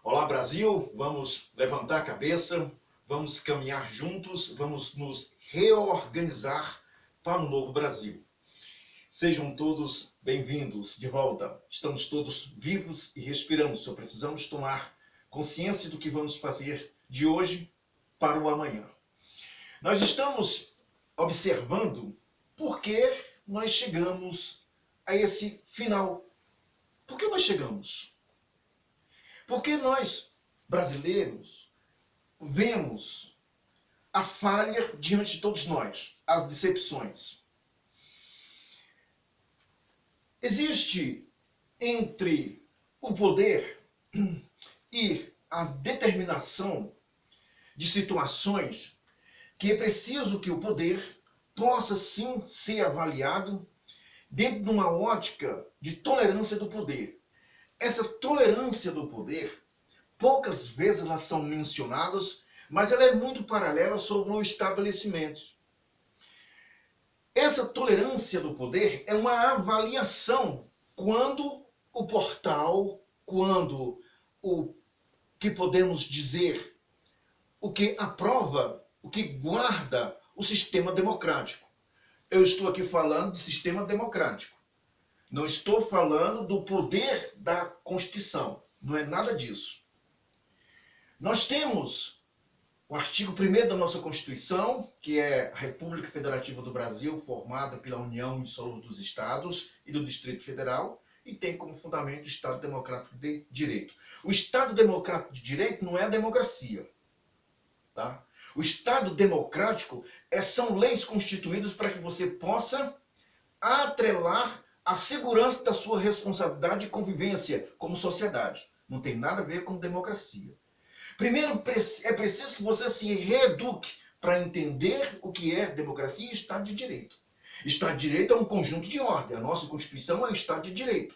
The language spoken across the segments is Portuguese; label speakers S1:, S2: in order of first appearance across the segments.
S1: Olá, Brasil, vamos levantar a cabeça, vamos caminhar juntos, vamos nos reorganizar para um novo Brasil. Sejam todos bem-vindos de volta. Estamos todos vivos e respirando, só precisamos tomar consciência do que vamos fazer de hoje para o amanhã. Nós estamos observando por que nós chegamos a esse final. Por que nós chegamos? Porque nós, brasileiros, vemos a falha diante de todos nós, as decepções. Existe entre o poder e a determinação de situações que é preciso que o poder possa sim ser avaliado dentro de uma ótica de tolerância do poder. Essa tolerância do poder, poucas vezes elas são mencionadas, mas ela é muito paralela sobre o estabelecimento. Essa tolerância do poder é uma avaliação quando o portal, quando o que podemos dizer, o que aprova, o que guarda o sistema democrático. Eu estou aqui falando de sistema democrático. Não estou falando do poder da Constituição. Não é nada disso. Nós temos o artigo 1º da nossa Constituição, que é a República Federativa do Brasil, formada pela União Indissolúvel dos Estados e do Distrito Federal, e tem como fundamento o Estado Democrático de Direito. O Estado Democrático de Direito não é a democracia. Tá? O Estado Democrático são leis constituídas para que você possa atrelar a segurança da sua responsabilidade e convivência como sociedade. Não tem nada a ver com democracia. Primeiro, é preciso que você se reeduque para entender o que é democracia e Estado de Direito. Estado de Direito é um conjunto de ordem. A nossa Constituição é o Estado de Direito.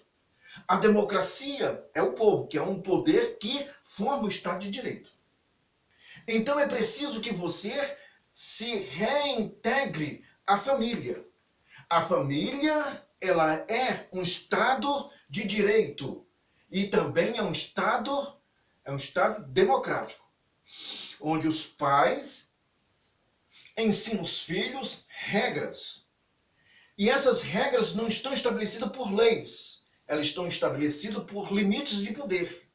S1: A democracia é o povo, que é um poder que forma o Estado de Direito. Então é preciso que você se reintegre à família. A família, ela é um Estado de Direito e também é um Estado democrático, onde os pais ensinam os filhos regras. E essas regras não estão estabelecidas por leis, elas estão estabelecidas por limites de poder,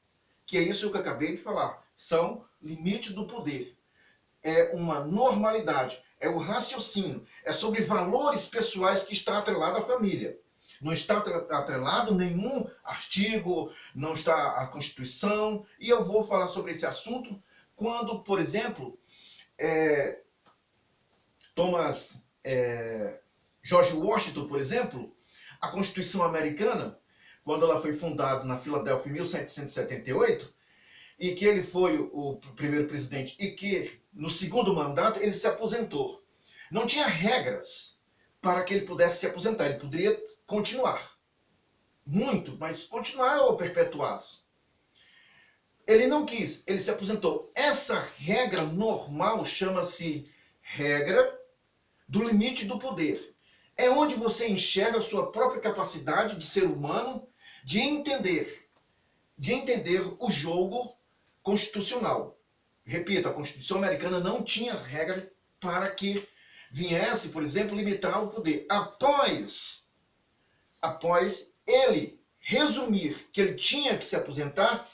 S1: que é isso que eu acabei de falar, são limites do poder. É uma normalidade, é o raciocínio, é sobre valores pessoais que está atrelado à família. Não está atrelado nenhum artigo, não está a Constituição, e eu vou falar sobre esse assunto quando, por exemplo, George Washington, por exemplo, a Constituição americana, quando ela foi fundada na Filadélfia em 1778, e que ele foi o primeiro presidente, e que no segundo mandato ele se aposentou. Não tinha regras para que ele pudesse se aposentar. Ele poderia continuar. Muito, mas continuar ou perpetuar-se. Ele não quis, ele se aposentou. Essa regra normal chama-se regra do limite do poder. É onde você enxerga a sua própria capacidade de ser humano de entender o jogo constitucional. Repito, a Constituição americana não tinha regra para que viesse, por exemplo, limitar o poder. Após ele resumir que ele tinha que se aposentar,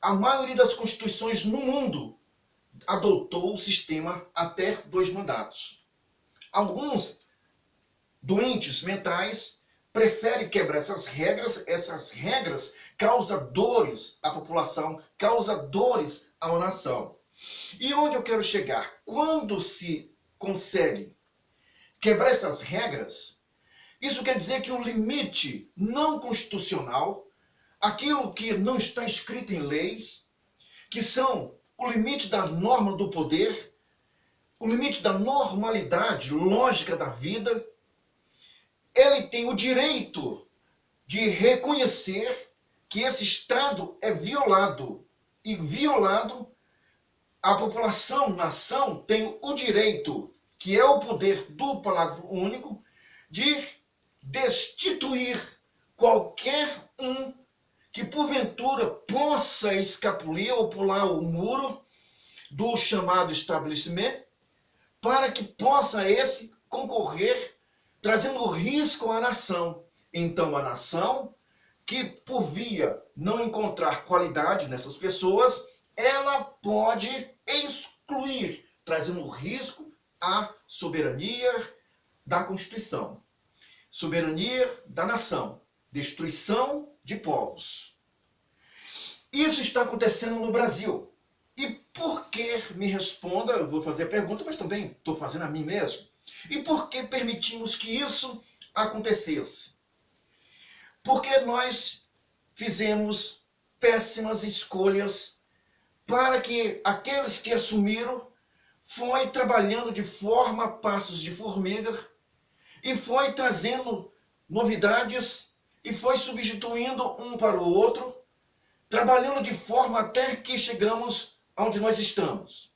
S1: a maioria das constituições no mundo adotou o sistema até 2 mandatos. Alguns doentes mentais preferem quebrar essas regras causam dores à população, causam dores à nação. E onde eu quero chegar? Quando se consegue quebrar essas regras, isso quer dizer que o limite não constitucional, aquilo que não está escrito em leis, que são o limite da norma do poder, o limite da normalidade lógica da vida, ele tem o direito de reconhecer que esse Estado é violado. E violado, a população, nação, tem o direito, que é o poder do parágrafo único, de destituir qualquer um que porventura possa escapulir ou pular o muro do chamado estabelecimento, para que possa esse concorrer, trazendo risco à nação. Então, a nação, que por via não encontrar qualidade nessas pessoas, ela pode excluir, trazendo risco à soberania da Constituição, soberania da nação, destruição de povos. Isso está acontecendo no Brasil. E por que, me responda, eu vou fazer a pergunta, mas também estou fazendo a mim mesmo. E por que permitimos que isso acontecesse? Porque nós fizemos péssimas escolhas para que aqueles que assumiram foi trabalhando de forma a passos de formiga e foi trazendo novidades e foi substituindo um para o outro, trabalhando de forma até que chegamos onde nós estamos.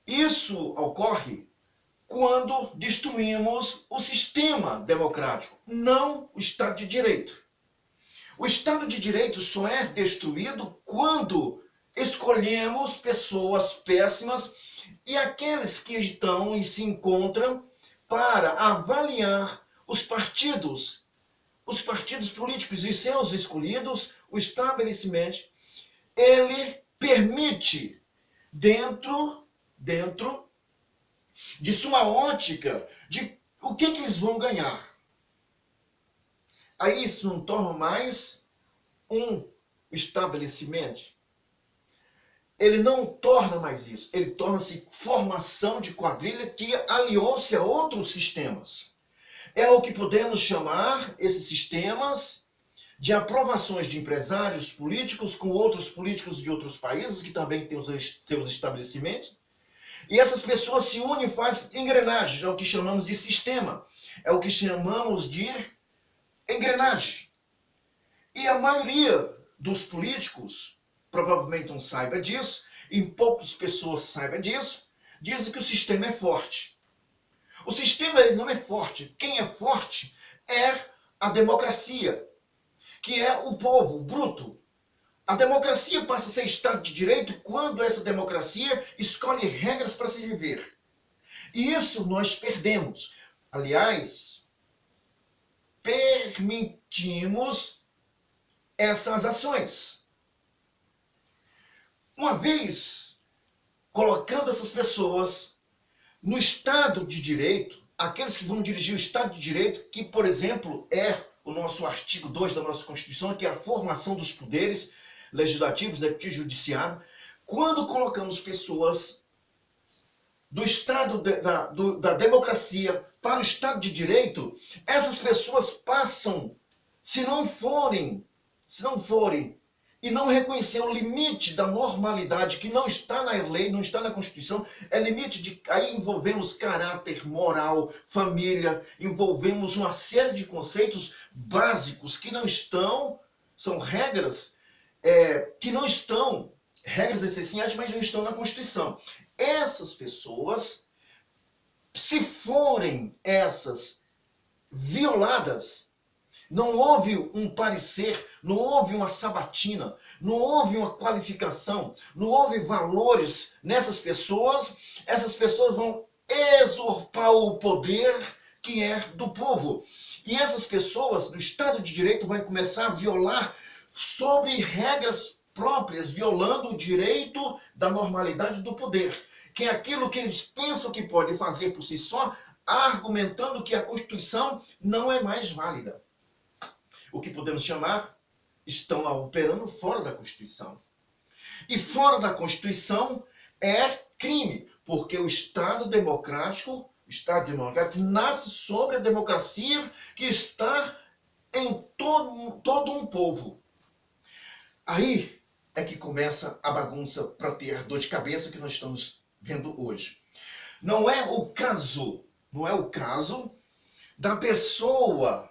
S1: Isso ocorre quando destruímos o sistema democrático, não o Estado de Direito. O Estado de Direito só é destruído quando escolhemos pessoas péssimas e aqueles que estão e se encontram para avaliar os partidos políticos e seus escolhidos, o estabelecimento, ele permite, dentro de sua ótica, de o que eles vão ganhar. Aí isso não torna mais um estabelecimento. Ele não torna mais isso. Ele torna-se formação de quadrilha que aliou-se a outros sistemas. É o que podemos chamar esses sistemas de aprovações de empresários políticos com outros políticos de outros países que também têm os seus estabelecimentos. E essas pessoas se unem e fazem engrenagens, é o que chamamos de sistema. É o que chamamos de engrenagem. E a maioria dos políticos provavelmente não saiba disso, e poucas pessoas saibam disso, dizem que o sistema é forte. O sistema ele não é forte. Quem é forte é a democracia, que é o povo bruto. A democracia passa a ser Estado de Direito quando essa democracia escolhe regras para se viver. E isso nós perdemos. Aliás, permitimos essas ações. Uma vez colocando essas pessoas no Estado de Direito, aqueles que vão dirigir o Estado de Direito, que, por exemplo, é o nosso artigo 2 da nossa Constituição, que é a formação dos poderes legislativo, executivo e judiciário, quando colocamos pessoas do Estado da democracia para o Estado de Direito, essas pessoas passam, se não forem e não reconhecer o limite da normalidade que não está na lei, não está na Constituição, é limite de... Aí envolvemos caráter, moral, família, envolvemos uma série de conceitos básicos que não estão, são regras que não estão, regras essenciais, mas não estão na Constituição. Essas pessoas, se forem essas violadas, não houve um parecer, não houve uma sabatina, não houve uma qualificação, não houve valores nessas pessoas, essas pessoas vão usurpar o poder que é do povo. E essas pessoas do Estado de Direito vão começar a violar sobre regras próprias, violando o direito da normalidade do poder, que é aquilo que eles pensam que podem fazer por si só, argumentando que a Constituição não é mais válida. O que podemos chamar, estão lá operando fora da Constituição. E fora da Constituição é crime, porque o Estado democrático nasce sobre a democracia que está em todo um povo. Aí é que começa a bagunça para ter dor de cabeça que nós estamos vendo hoje. Não é o caso da pessoa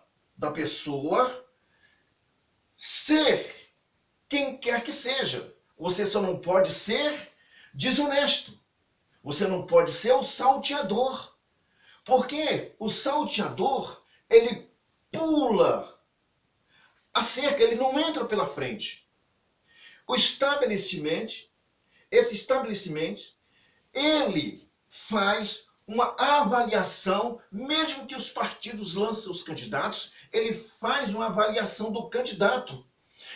S1: ser quem quer que seja. Você só não pode ser desonesto. Você não pode ser o salteador. Porque o salteador, ele pula a cerca, ele não entra pela frente. Esse estabelecimento, ele faz uma avaliação, mesmo que os partidos lancem os candidatos, ele faz uma avaliação do candidato.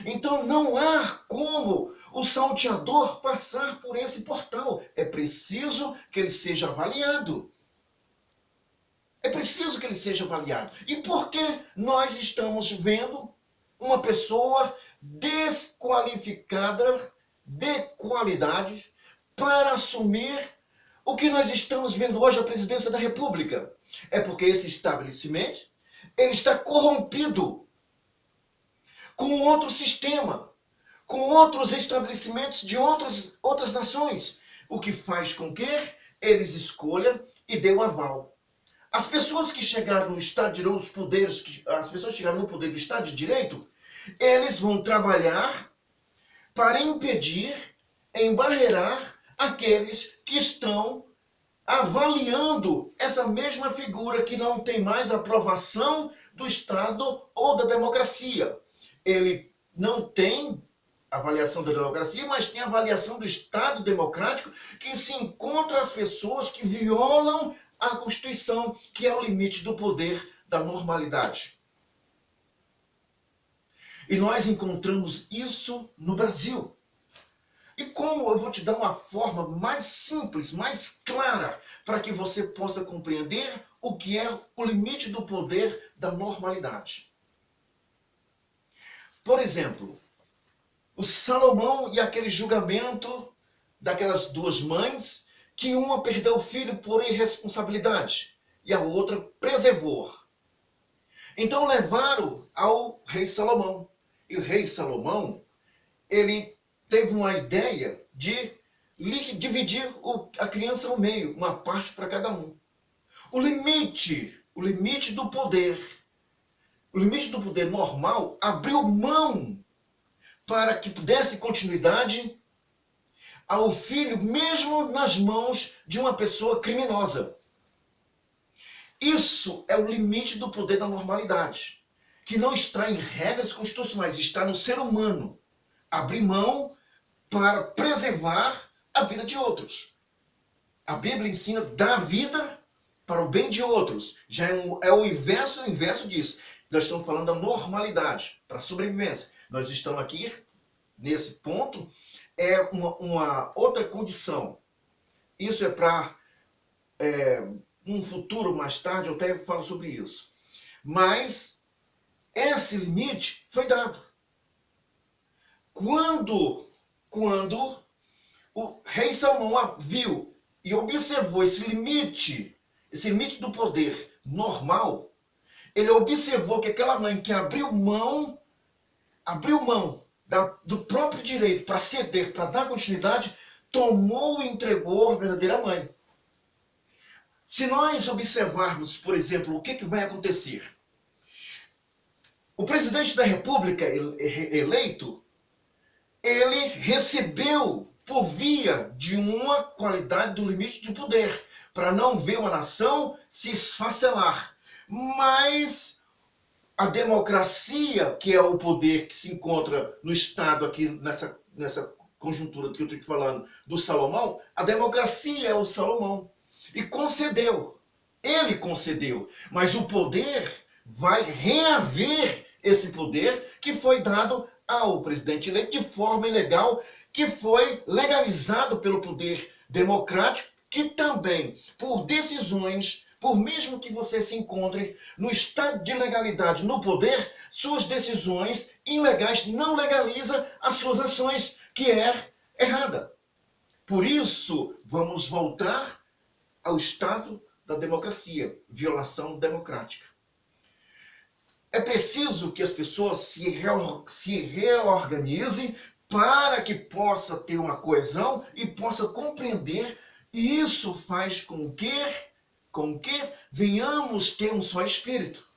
S1: Então não há como o salteador passar por esse portal. É preciso que ele seja avaliado. É preciso que ele seja avaliado. E por que nós estamos vendo uma pessoa desqualificada, de qualidade, para assumir o que nós estamos vendo hoje, a presidência da República? É porque esse estabelecimento, ele está corrompido com outro sistema, com outros estabelecimentos de outras nações, o que faz com que eles escolham e dê o aval. As pessoas que chegaram no Estado de Direito, os poderes, as pessoas que chegaram no poder do Estado de Direito, eles vão trabalhar para impedir, embarrear aqueles que estão avaliando essa mesma figura que não tem mais aprovação do Estado ou da democracia. Ele não tem avaliação da democracia, mas tem avaliação do Estado democrático, que se encontra as pessoas que violam a Constituição, que é o limite do poder da normalidade. E nós encontramos isso no Brasil. E como eu vou te dar uma forma mais simples, mais clara, para que você possa compreender o que é o limite do poder da normalidade. Por exemplo, o Salomão e aquele julgamento daquelas duas mães, que uma perdeu o filho por irresponsabilidade e a outra preservou. Então levaram ao rei Salomão. E o rei Salomão, ele teve uma ideia de dividir a criança ao meio, uma parte para cada um. O limite do poder, o limite do poder normal abriu mão para que pudesse continuidade ao filho, mesmo nas mãos de uma pessoa criminosa. Isso é o limite do poder da normalidade, que não está em regras constitucionais, está no ser humano. Abrir mão para preservar a vida de outros. A Bíblia ensina dar vida para o bem de outros. Já é o inverso disso. Nós estamos falando da normalidade, para a sobrevivência. Nós estamos aqui, nesse ponto, é uma outra condição. Isso é para um futuro mais tarde, eu até falo sobre isso. Mas esse limite foi dado. Quando o rei Salomão viu e observou esse limite do poder normal, ele observou que aquela mãe que abriu mão do próprio direito para ceder, para dar continuidade, tomou e entregou a verdadeira mãe. Se nós observarmos, por exemplo, o que vai acontecer? O presidente da República eleito, ele recebeu por via de uma qualidade do limite de poder, para não ver uma nação se esfacelar. Mas a democracia, que é o poder que se encontra no Estado aqui nessa conjuntura que eu estou falando do Salomão, a democracia é o Salomão. E concedeu. Ele concedeu. Mas o poder vai reaver esse poder que foi dado ao presidente eleito de forma ilegal, que foi legalizado pelo poder democrático, que também, por decisões, por mesmo que você se encontre no estado de legalidade no poder, suas decisões ilegais não legalizam as suas ações, que é errada. Por isso, vamos voltar ao estado da democracia, violação democrática. É preciso que as pessoas se reorganizem para que possa ter uma coesão e possa compreender, e isso faz com que venhamos ter um só espírito.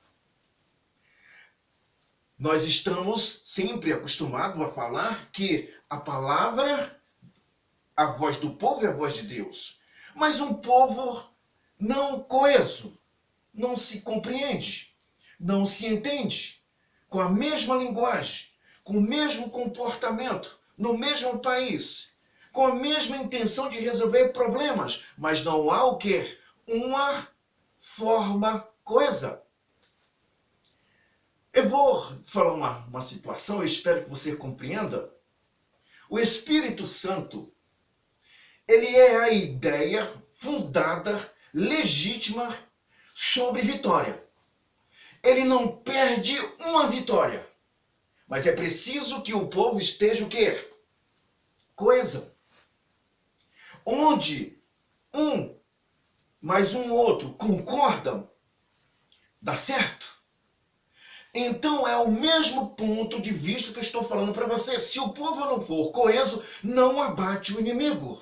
S1: Nós estamos sempre acostumados a falar que a palavra, a voz do povo é a voz de Deus. Mas um povo não coeso, não se compreende, não se entende. com a mesma linguagem, com o mesmo comportamento, no mesmo país, com a mesma intenção de resolver problemas, mas não há o quê? Uma forma coesa. Eu vou falar uma situação, eu espero que você compreenda. O Espírito Santo, ele é a ideia fundada, legítima, sobre vitória. Ele não perde uma vitória. Mas é preciso que o povo esteja o quê? Coesa. Onde um mais um outro concordam, dá certo? Então é o mesmo ponto de vista que eu estou falando para você. Se o povo não for coeso, não abate o inimigo.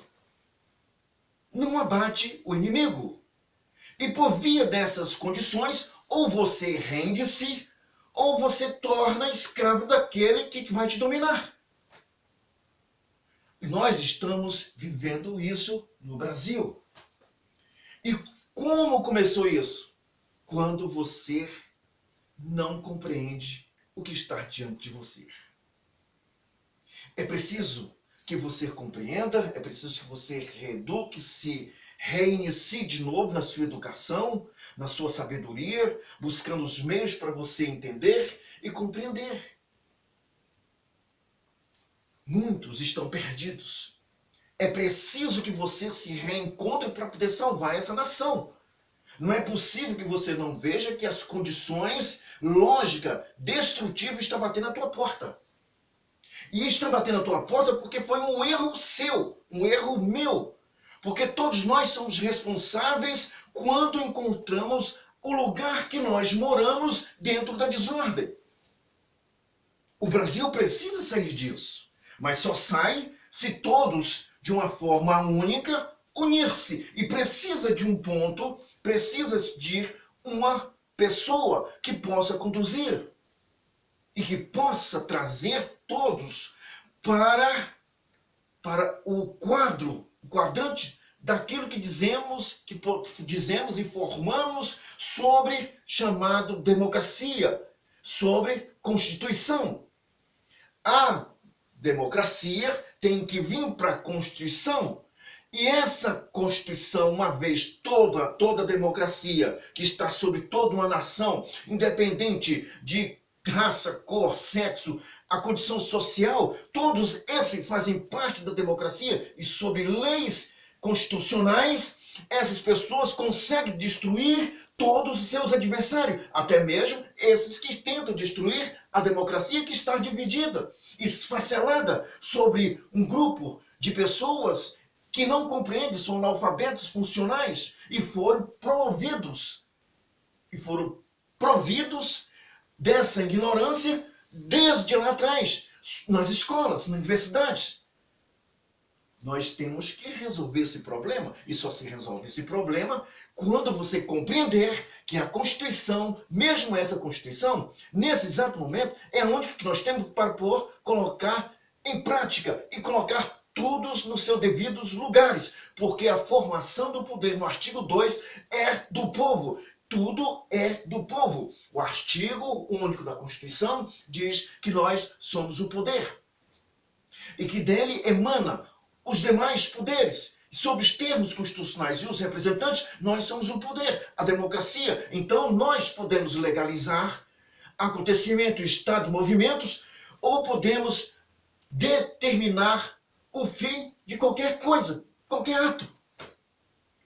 S1: Não abate o inimigo. E por via dessas condições, ou você rende-se, ou você torna escravo daquele que vai te dominar. Nós estamos vivendo isso no Brasil. E como começou isso? Quando você não compreende o que está diante de você. É preciso que você compreenda, é preciso que você reeduque, se reinicie de novo na sua educação, na sua sabedoria, buscando os meios para você entender e compreender. Muitos estão perdidos. É preciso que você se reencontre para poder salvar essa nação. Não é possível que você não veja que as condições lógica destrutiva estão batendo na tua porta. E está batendo na tua porta porque foi um erro seu, um erro meu. Porque todos nós somos responsáveis quando encontramos o lugar que nós moramos dentro da desordem. O Brasil precisa sair disso, mas só sai se todos, de uma forma única, unir-se. E precisa de um ponto, precisa de uma pessoa que possa conduzir e que possa trazer todos para o quadrante daquilo que dizemos e formamos sobre chamado democracia, sobre Constituição. A democracia tem que vir para a Constituição. E essa Constituição, uma vez toda a democracia que está sobre toda uma nação, independente de raça, cor, sexo, a condição social, todos esses fazem parte da democracia e sobre leis constitucionais, essas pessoas conseguem destruir todos os seus adversários, até mesmo esses que tentam destruir a democracia que está dividida, esfacelada sobre um grupo de pessoas que não compreendem, são analfabetos funcionais e foram providos dessa ignorância desde lá atrás, nas escolas, nas universidades. Nós temos que resolver esse problema, e só se resolve esse problema quando você compreender que a Constituição, mesmo essa Constituição, nesse exato momento, é onde que nós temos para colocar em prática e colocar todos nos seus devidos lugares, porque a formação do poder no artigo 2 é do povo. Tudo é do povo. O artigo único da Constituição diz que nós somos o poder e que dele emana os demais poderes. Sob os termos constitucionais e os representantes, nós somos o poder, a democracia. Então, nós podemos legalizar acontecimento, estado, movimentos, ou podemos determinar o fim de qualquer coisa, qualquer ato.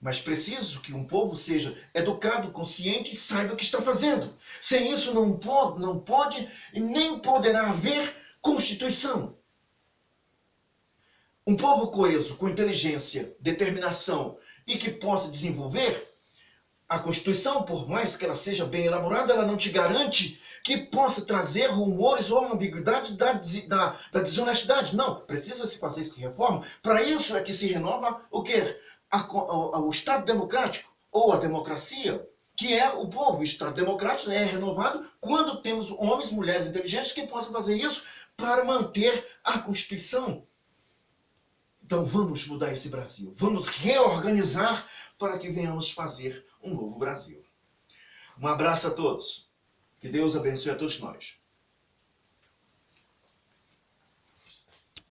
S1: Mas preciso que um povo seja educado, consciente e saiba o que está fazendo. Sem isso não pode e nem poderá haver Constituição. Um povo coeso, com inteligência, determinação e que possa desenvolver a Constituição, por mais que ela seja bem elaborada, ela não te garante que possa trazer rumores ou ambiguidade da desonestidade. Não, precisa se fazer essa reforma. Para isso é que se renova o quê? O Estado democrático, ou a democracia, que é o povo. O Estado democrático é renovado quando temos homens e mulheres inteligentes que possam fazer isso para manter a Constituição. Então vamos mudar esse Brasil. Vamos reorganizar para que venhamos fazer um novo Brasil. Um abraço a todos. Que Deus abençoe a todos nós.